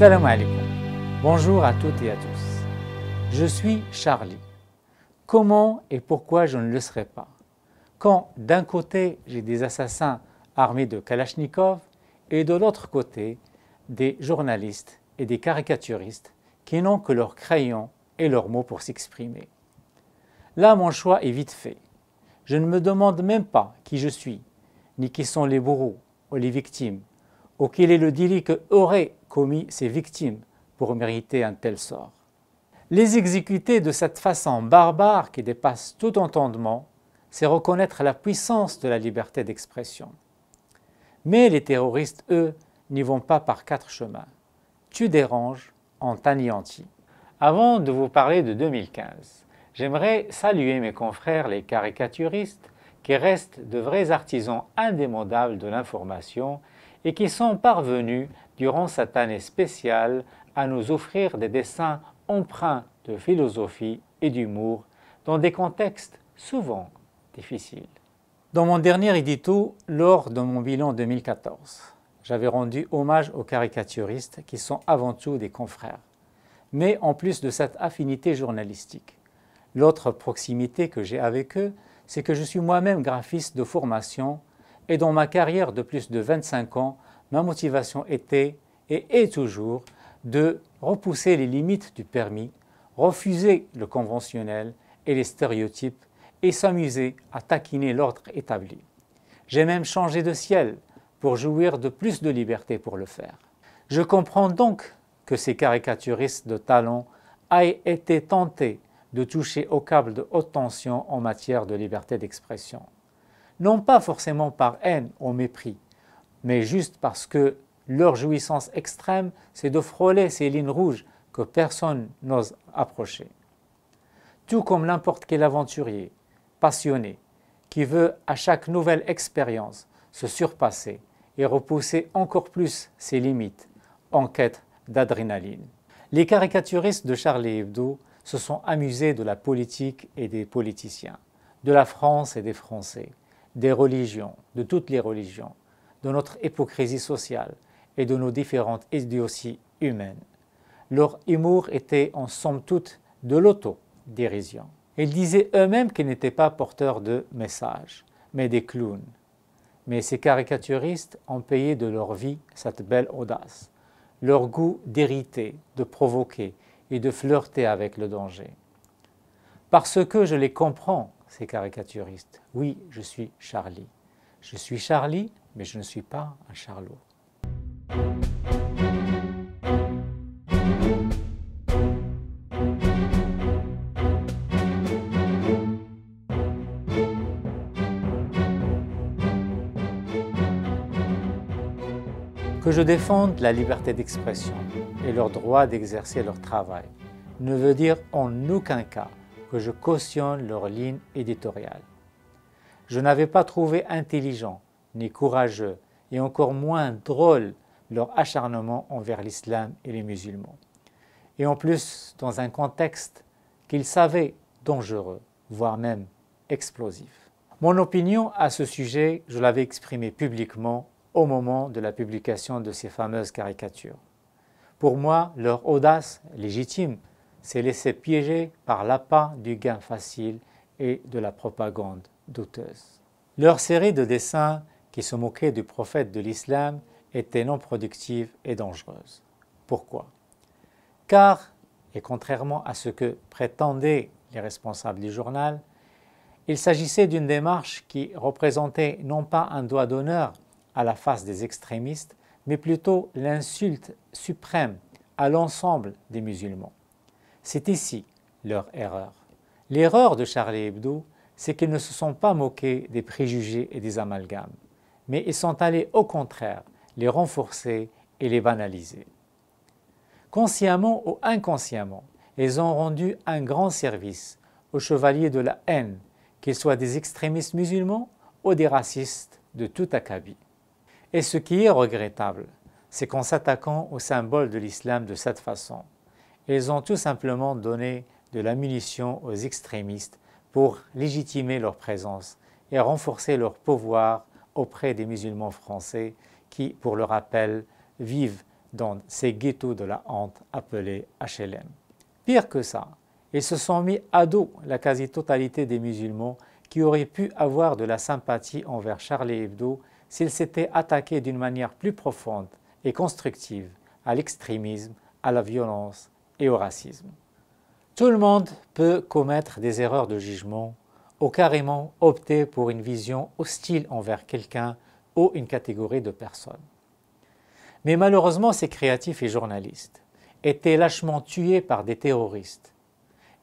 Salam alaikum. Bonjour à toutes et à tous. Je suis Charlie. Comment et pourquoi je ne le serais pas? Quand d'un côté j'ai des assassins armés de Kalachnikov et de l'autre côté des journalistes et des caricaturistes qui n'ont que leurs crayons et leurs mots pour s'exprimer. Là, mon choix est vite fait. Je ne me demande même pas qui je suis, ni qui sont les bourreaux ou les victimes, ou quel est le délit qu'auraient commis ces victimes pour mériter un tel sort. Les exécuter de cette façon barbare qui dépasse tout entendement, c'est reconnaître la puissance de la liberté d'expression. Mais les terroristes, eux, n'y vont pas par quatre chemins. Tu déranges, on t'anéantit. Avant de vous parler de 2015, j'aimerais saluer mes confrères les caricaturistes qui restent de vrais artisans indémodables de l'information et qui sont parvenus, durant cette année spéciale, à nous offrir des dessins empreints de philosophie et d'humour dans des contextes souvent difficiles. Dans mon dernier édito, lors de mon bilan 2014, j'avais rendu hommage aux caricaturistes qui sont avant tout des confrères. Mais en plus de cette affinité journalistique, l'autre proximité que j'ai avec eux, c'est que je suis moi-même graphiste de formation et dans ma carrière de plus de 25 ans, ma motivation était et est toujours de repousser les limites du permis, refuser le conventionnel et les stéréotypes et s'amuser à taquiner l'ordre établi. J'ai même changé de ciel pour jouir de plus de liberté pour le faire. Je comprends donc que ces caricaturistes de talent aient été tentés de toucher au câble de haute tension en matière de liberté d'expression. Non pas forcément par haine ou mépris, mais juste parce que leur jouissance extrême, c'est de frôler ces lignes rouges que personne n'ose approcher. Tout comme n'importe quel aventurier, passionné, qui veut à chaque nouvelle expérience se surpasser et repousser encore plus ses limites en quête d'adrénaline. Les caricaturistes de Charlie Hebdo se sont amusés de la politique et des politiciens, de la France et des Français, des religions, de toutes les religions, de notre hypocrisie sociale et de nos différentes idioties humaines. Leur humour était en somme toute de l'autodérision. Ils disaient eux-mêmes qu'ils n'étaient pas porteurs de messages, mais des clowns. Mais ces caricaturistes ont payé de leur vie cette belle audace, leur goût d'irriter, de provoquer et de flirter avec le danger. Parce que je les comprends, ces caricaturistes. Oui, je suis Charlie. Je suis Charlie, mais je ne suis pas un charlot. Que je défende la liberté d'expression et leur droit d'exercer leur travail ne veut dire en aucun cas que je cautionne leur ligne éditoriale. Je n'avais pas trouvé intelligent, ni courageux, et encore moins drôle leur acharnement envers l'islam et les musulmans. Et en plus, dans un contexte qu'ils savaient dangereux, voire même explosif. Mon opinion à ce sujet, je l'avais exprimée publiquement au moment de la publication de ces fameuses caricatures. Pour moi, leur audace légitime s'est laissée piéger par l'appât du gain facile et de la propagande douteuse. Leur série de dessins qui se moquaient du prophète de l'islam était non productive et dangereuse. Pourquoi? Car, et contrairement à ce que prétendaient les responsables du journal, il s'agissait d'une démarche qui représentait non pas un doigt d'honneur à la face des extrémistes, mais plutôt l'insulte suprême à l'ensemble des musulmans. C'est ici leur erreur. L'erreur de Charlie Hebdo, c'est qu'ils ne se sont pas moqués des préjugés et des amalgames, mais ils sont allés au contraire les renforcer et les banaliser. Consciemment ou inconsciemment, ils ont rendu un grand service aux chevaliers de la haine, qu'ils soient des extrémistes musulmans ou des racistes de tout acabit. Et ce qui est regrettable, c'est qu'en s'attaquant au symbole de l'islam de cette façon, ils ont tout simplement donné de la munition aux extrémistes pour légitimer leur présence et renforcer leur pouvoir auprès des musulmans français qui, pour le rappel, vivent dans ces ghettos de la honte appelés HLM. Pire que ça, ils se sont mis à dos la quasi-totalité des musulmans qui auraient pu avoir de la sympathie envers Charlie Hebdo s'ils s'étaient attaqués d'une manière plus profonde et constructive à l'extrémisme, à la violence et au racisme. Tout le monde peut commettre des erreurs de jugement ou carrément opter pour une vision hostile envers quelqu'un ou une catégorie de personnes. Mais malheureusement, ces créatifs et journalistes étaient lâchement tués par des terroristes.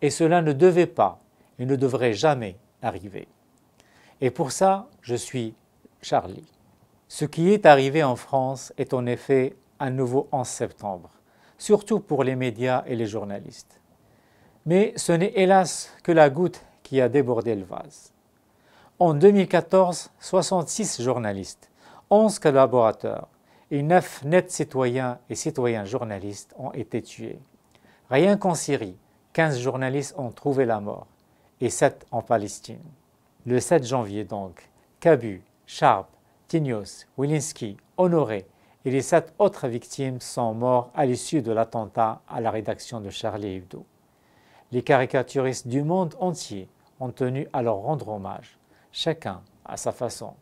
Et cela ne devait pas et ne devrait jamais arriver. Et pour ça, je suis Charlie. Ce qui est arrivé en France est en effet un nouveau 11 septembre, surtout pour les médias et les journalistes. Mais ce n'est hélas que la goutte qui a débordé le vase. En 2014, 66 journalistes, 11 collaborateurs et 9 nets citoyens et citoyens journalistes ont été tués. Rien qu'en Syrie, 15 journalistes ont trouvé la mort et 7 en Palestine. Le 7 janvier donc, Kabu, Sharp, Tignos, Wilinski, Honoré et les 7 autres victimes sont morts à l'issue de l'attentat à la rédaction de Charlie Hebdo. Les caricaturistes du monde entier ont tenu à leur rendre hommage, chacun à sa façon.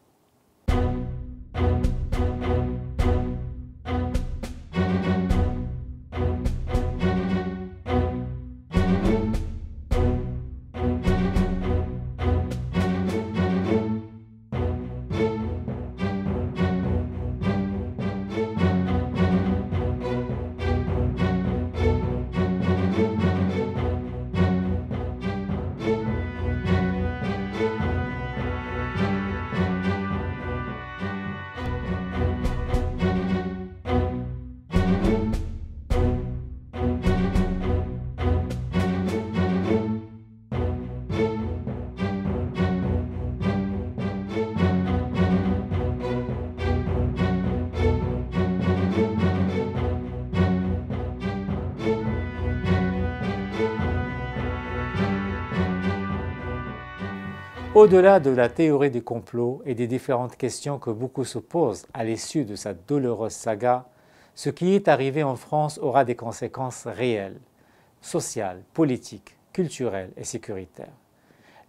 Au-delà de la théorie du complot et des différentes questions que beaucoup se posent à l'issue de cette douloureuse saga, ce qui est arrivé en France aura des conséquences réelles, sociales, politiques, culturelles et sécuritaires.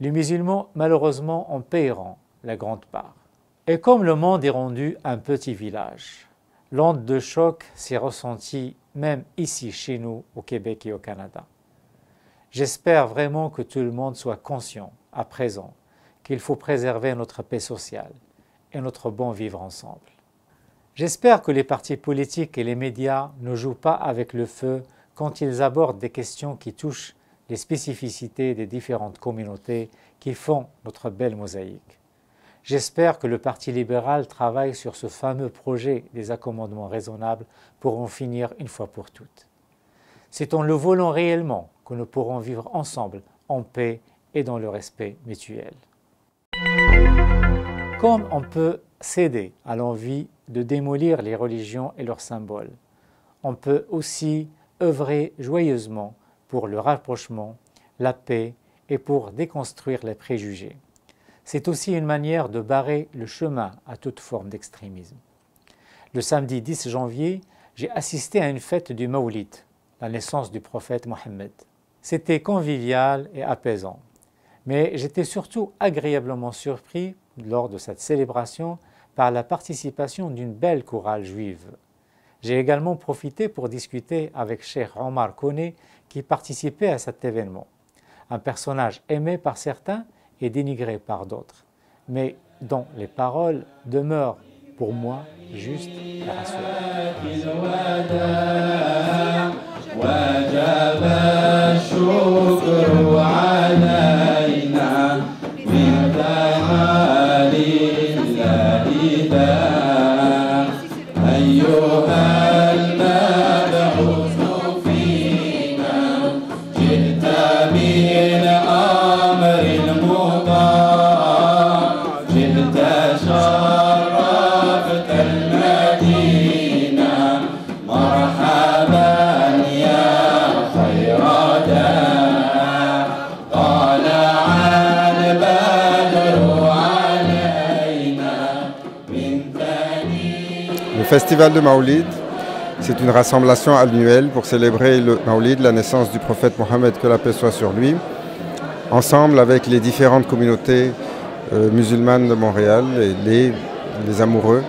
Les musulmans, malheureusement, en paieront la grande part. Et comme le monde est rendu un petit village, l'onde de choc s'est ressentie même ici, chez nous, au Québec et au Canada. J'espère vraiment que tout le monde soit conscient, à présent, qu'il faut préserver notre paix sociale et notre bon vivre ensemble. J'espère que les partis politiques et les médias ne jouent pas avec le feu quand ils abordent des questions qui touchent les spécificités des différentes communautés qui font notre belle mosaïque. J'espère que le Parti libéral travaille sur ce fameux projet des accommodements raisonnables pour en finir une fois pour toutes. C'est en le voulant réellement que nous pourrons vivre ensemble en paix et dans le respect mutuel. Comme on peut céder à l'envie de démolir les religions et leurs symboles, on peut aussi œuvrer joyeusement pour le rapprochement, la paix et pour déconstruire les préjugés. C'est aussi une manière de barrer le chemin à toute forme d'extrémisme. Le samedi 10 janvier, j'ai assisté à une fête du Mawlid, la naissance du prophète Mohammed. C'était convivial et apaisant. Mais j'étais surtout agréablement surpris lors de cette célébration par la participation d'une belle chorale juive. J'ai également profité pour discuter avec Cheikh Omar Kone qui participait à cet événement. Un personnage aimé par certains et dénigré par d'autres, mais dont les paroles demeurent pour moi justes et Le festival de Mawlid, C'est une rassemblation annuelle pour célébrer le Maoulid, la naissance du prophète Mohammed, que la paix soit sur lui, ensemble avec les différentes communautés musulmanes de Montréal, et les amoureux.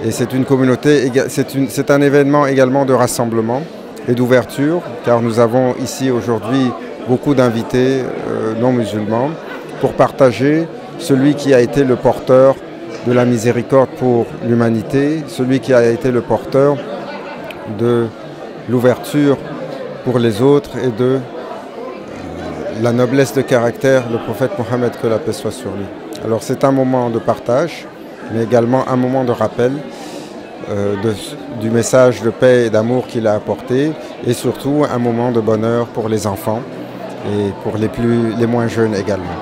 Et c'est une communauté, c'est un événement également de rassemblement et d'ouverture, car nous avons ici aujourd'hui beaucoup d'invités non musulmans pour partager celui qui a été le porteur de la miséricorde pour l'humanité, celui qui a été le porteur de l'ouverture pour les autres et de la noblesse de caractère, le prophète Mohammed, que la paix soit sur lui. Alors c'est un moment de partage, mais également un moment de rappel du message de paix et d'amour qu'il a apporté, et surtout un moment de bonheur pour les enfants et pour les moins jeunes également.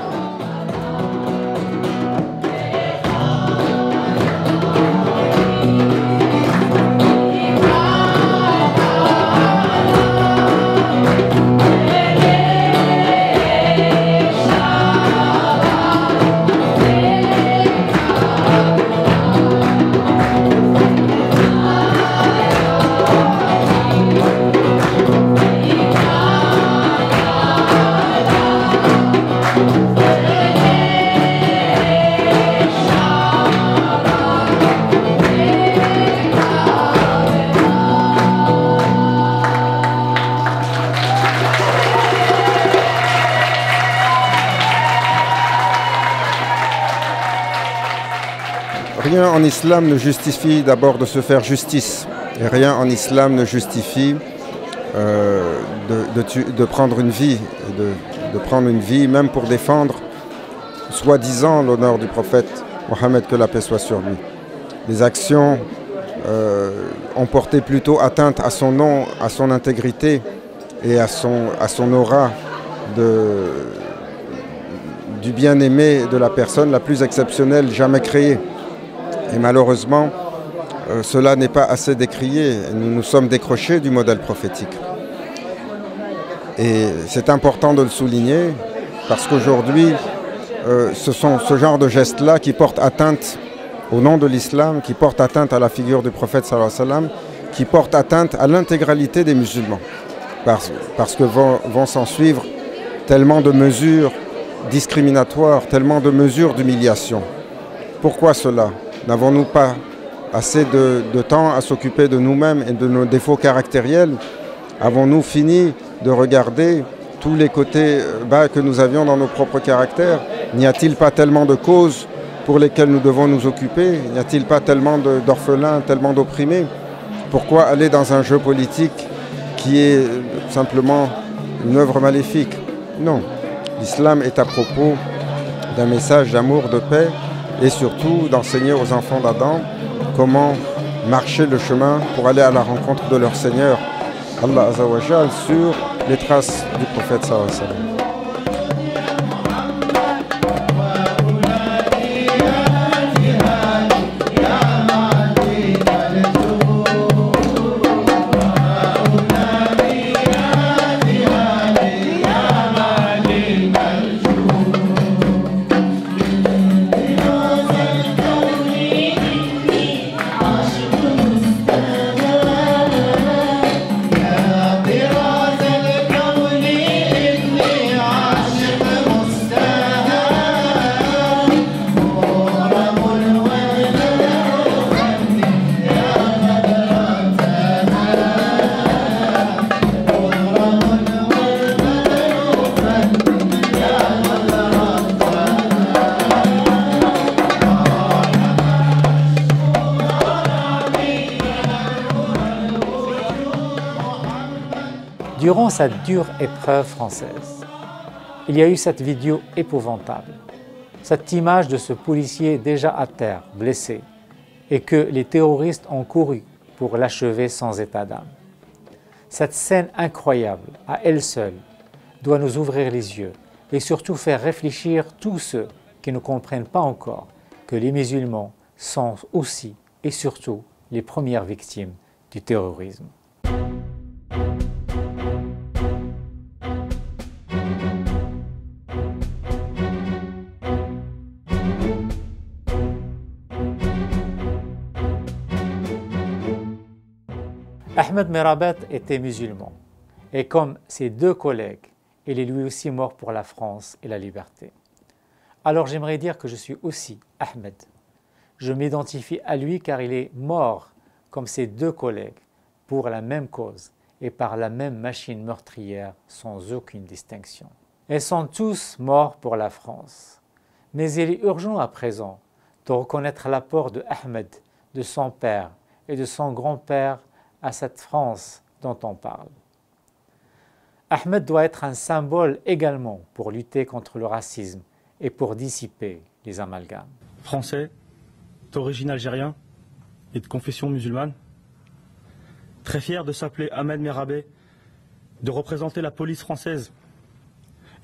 Rien en islam ne justifie d'abord de se faire justice. Et rien en islam ne justifie de prendre une vie, de prendre une vie même pour défendre soi-disant l'honneur du prophète Mohammed, que la paix soit sur lui. Les actions ont porté plutôt atteinte à son nom, à son intégrité et à son aura du bien-aimé de la personne la plus exceptionnelle jamais créée. Et malheureusement, cela n'est pas assez décrié. Nous nous sommes décrochés du modèle prophétique. Et c'est important de le souligner parce qu'aujourd'hui, ce sont ce genre de gestes-là qui portent atteinte au nom de l'islam, qui portent atteinte à la figure du prophète sallallahu alayhi wa sallam, qui portent atteinte à l'intégralité des musulmans. Parce que vont s'en suivre tellement de mesures discriminatoires, tellement de mesures d'humiliation. Pourquoi cela ? N'avons-nous pas assez de temps à s'occuper de nous-mêmes et de nos défauts caractériels? Avons-nous fini de regarder tous les côtés bas que nous avions dans nos propres caractères? N'y a-t-il pas tellement de causes pour lesquelles nous devons nous occuper? N'y a-t-il pas tellement d'orphelins, tellement d'opprimés? Pourquoi aller dans un jeu politique qui est simplement une œuvre maléfique? Non, l'islam est à propos d'un message d'amour, de paix, et surtout d'enseigner aux enfants d'Adam comment marcher le chemin pour aller à la rencontre de leur Seigneur, Allah Azza wa Jal, sur les traces du prophète sallallahu alayhi wa sallam. Durant cette dure épreuve française, il y a eu cette vidéo épouvantable, cette image de ce policier déjà à terre, blessé, et que les terroristes ont couru pour l'achever sans état d'âme. Cette scène incroyable, à elle seule, doit nous ouvrir les yeux et surtout faire réfléchir tous ceux qui ne comprennent pas encore que les musulmans sont aussi et surtout les premières victimes du terrorisme. Ahmed Merabet était musulman et comme ses deux collègues, il est lui aussi mort pour la France et la liberté. Alors j'aimerais dire que je suis aussi Ahmed. Je m'identifie à lui car il est mort comme ses deux collègues pour la même cause et par la même machine meurtrière sans aucune distinction. Ils sont tous morts pour la France. Mais il est urgent à présent de reconnaître l'apport de Ahmed, de son père et de son grand-père à cette France dont on parle. Ahmed doit être un symbole également pour lutter contre le racisme et pour dissiper les amalgames. Français, d'origine algérien et de confession musulmane, très fier de s'appeler Ahmed Merabet, de représenter la police française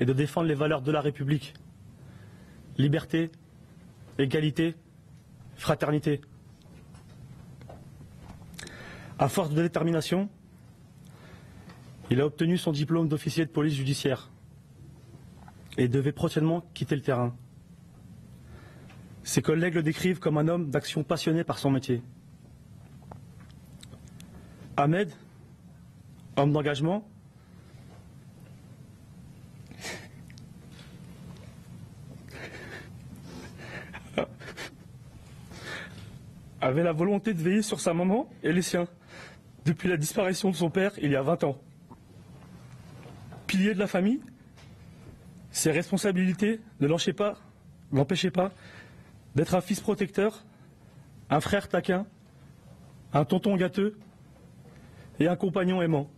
et de défendre les valeurs de la République. Liberté, égalité, fraternité. À force de détermination, il a obtenu son diplôme d'officier de police judiciaire et devait prochainement quitter le terrain. Ses collègues le décrivent comme un homme d'action passionné par son métier. Ahmed, homme d'engagement, avait la volonté de veiller sur sa maman et les siens depuis la disparition de son père il y a 20 ans. Pilier de la famille, ses responsabilités ne l'empêchaient pas d'être un fils protecteur, un frère taquin, un tonton gâteux et un compagnon aimant.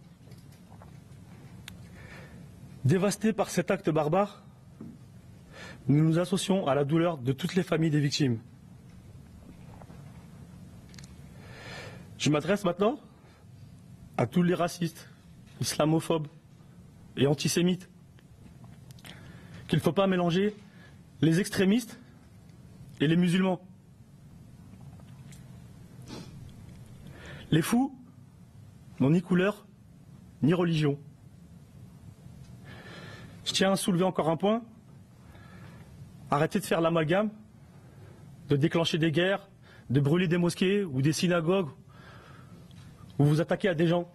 Dévastés par cet acte barbare, nous nous associons à la douleur de toutes les familles des victimes. Je m'adresse maintenant à tous les racistes, islamophobes et antisémites, qu'il ne faut pas mélanger les extrémistes et les musulmans. Les fous n'ont ni couleur ni religion. Je tiens à soulever encore un point. Arrêtez de faire l'amalgame, de déclencher des guerres, de brûler des mosquées ou des synagogues, ou vous attaquez à des gens.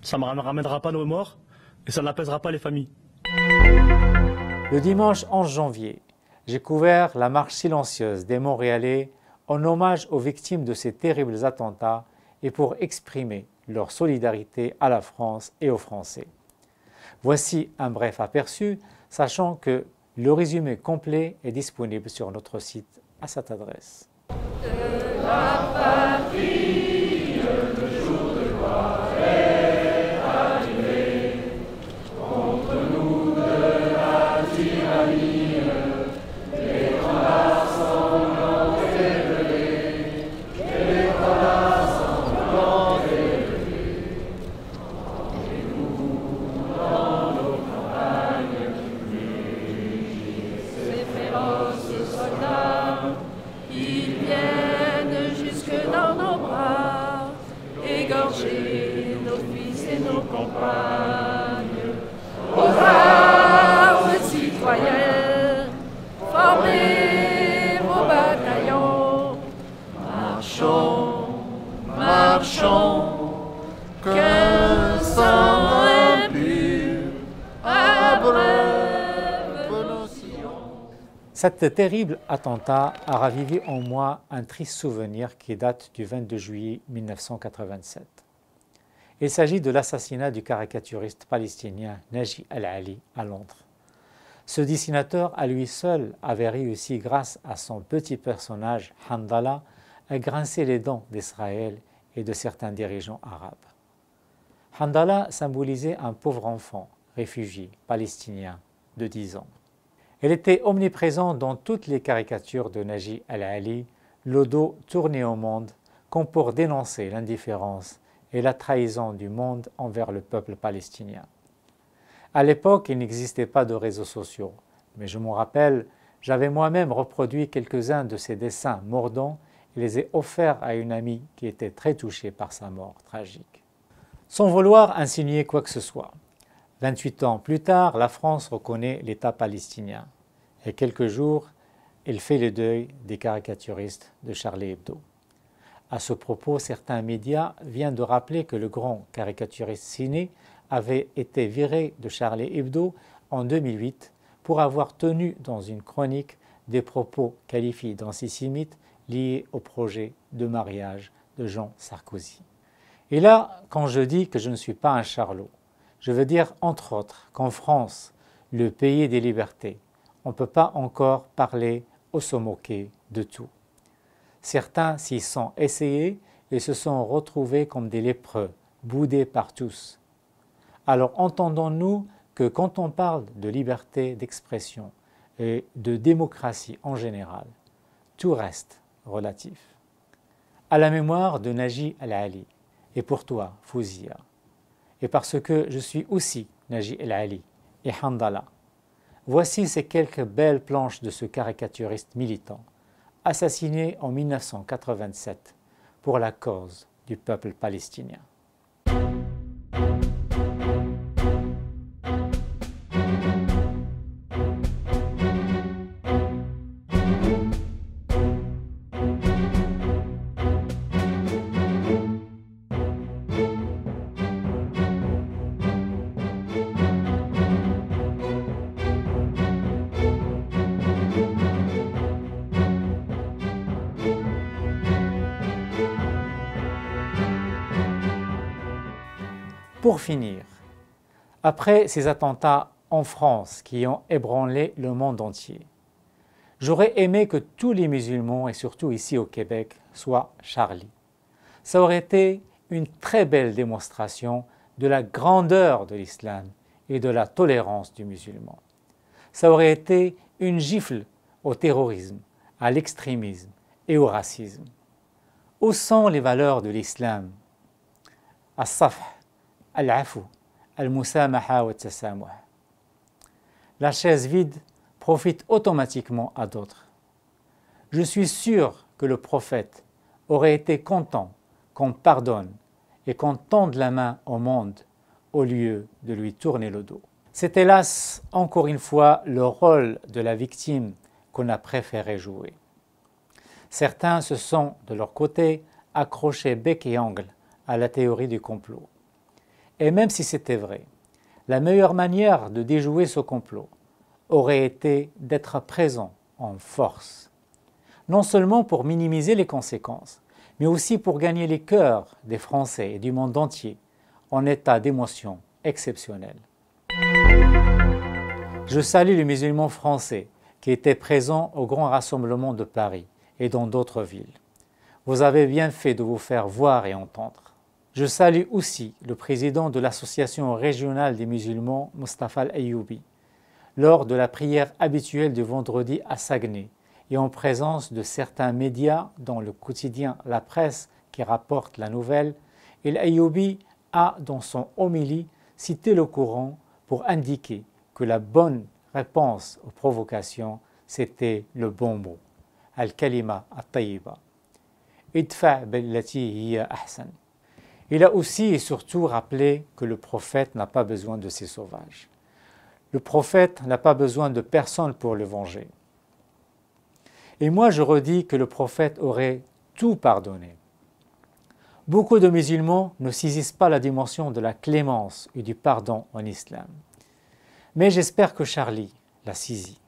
Ça ne ramènera pas nos morts et ça n'apaisera pas les familles. Le dimanche 11 janvier, j'ai couvert la marche silencieuse des Montréalais en hommage aux victimes de ces terribles attentats et pour exprimer leur solidarité à la France et aux Français. Voici un bref aperçu, sachant que le résumé complet est disponible sur notre site à cette adresse. De la patrie, le jour de gloire est arrivé. Contre nous de la tyrannie, l'étendard sanglant est levé. L'étendard sanglant est levé. Entendez-nous dans nos campagnes, ces féroces soldats. Ils viennent jusque dans nos bras, égorger nos fils et nos compagnes. Aux armes citoyennes, formez vos bataillons. Marchons, marchons, qu'un sang impur abreuve nos sillons. Cet terrible attentat a ravivé en moi un triste souvenir qui date du 22 juillet 1987. Il s'agit de l'assassinat du caricaturiste palestinien Naji Al-Ali à Londres. Ce dessinateur à lui seul avait réussi, grâce à son petit personnage Hamdallah, à grincer les dents d'Israël et de certains dirigeants arabes. Hamdallah symbolisait un pauvre enfant, réfugié palestinien de 10 ans. Il était omniprésent dans toutes les caricatures de Naji Al-Ali, le dos tourné au monde, comme pour dénoncer l'indifférence et la trahison du monde envers le peuple palestinien. À l'époque, il n'existait pas de réseaux sociaux, mais je m'en rappelle, j'avais moi-même reproduit quelques-uns de ses dessins mordants et les ai offerts à une amie qui était très touchée par sa mort tragique. Sans vouloir insinuer quoi que ce soit, 28 ans plus tard, la France reconnaît l'État palestinien et quelques jours, elle fait le deuil des caricaturistes de Charlie Hebdo. À ce propos, certains médias viennent de rappeler que le grand caricaturiste Ciné avait été viré de Charlie Hebdo en 2008 pour avoir tenu dans une chronique des propos qualifiés d'antisémites liés au projet de mariage de Jean Sarkozy. Et là, quand je dis que je ne suis pas un charlot, je veux dire entre autres qu'en France, le pays des libertés, on ne peut pas encore parler ou se moquer de tout. Certains s'y sont essayés et se sont retrouvés comme des lépreux, boudés par tous. Alors entendons-nous que quand on parle de liberté d'expression et de démocratie en général, tout reste relatif. À la mémoire de Naji El-Ali, et pour toi, Fouzia, et parce que je suis aussi Naji El-Ali et Hamdallah, voici ces quelques belles planches de ce caricaturiste militant, assassiné en 1987 pour la cause du peuple palestinien. Pour finir, après ces attentats en France qui ont ébranlé le monde entier, j'aurais aimé que tous les musulmans, et surtout ici au Québec, soient Charlie. Ça aurait été une très belle démonstration de la grandeur de l'islam et de la tolérance du musulman. Ça aurait été une gifle au terrorisme, à l'extrémisme et au racisme. Où sont les valeurs de l'islam? As-safh, al-afou, al-musamaha wa tasamuh. La chaise vide profite automatiquement à d'autres. Je suis sûr que le prophète aurait été content qu'on pardonne et qu'on tende la main au monde au lieu de lui tourner le dos. C'est hélas encore une fois le rôle de la victime qu'on a préféré jouer. Certains se sont, de leur côté, accrochés bec et ongle à la théorie du complot. Et même si c'était vrai, la meilleure manière de déjouer ce complot aurait été d'être présent en force, non seulement pour minimiser les conséquences, mais aussi pour gagner les cœurs des Français et du monde entier en état d'émotion exceptionnelle. Je salue les musulmans français qui étaient présents au grand rassemblement de Paris et dans d'autres villes. Vous avez bien fait de vous faire voir et entendre. Je salue aussi le président de l'association régionale des musulmans, Mustafa Al-Ayyoubi, lors de la prière habituelle du vendredi à Saguenay et en présence de certains médias dont le quotidien La Presse qui rapporte la nouvelle, Al-Ayyoubi a dans son homélie cité le Coran pour indiquer que la bonne réponse aux provocations c'était le bon mot, Al-Kalima At-Tayyiba, Idfa' billati hiya ahsan. Il a aussi et surtout rappelé que le prophète n'a pas besoin de ces sauvages. Le prophète n'a pas besoin de personne pour le venger. Et moi je redis que le prophète aurait tout pardonné. Beaucoup de musulmans ne saisissent pas la dimension de la clémence et du pardon en islam. Mais j'espère que Charlie l'a saisi.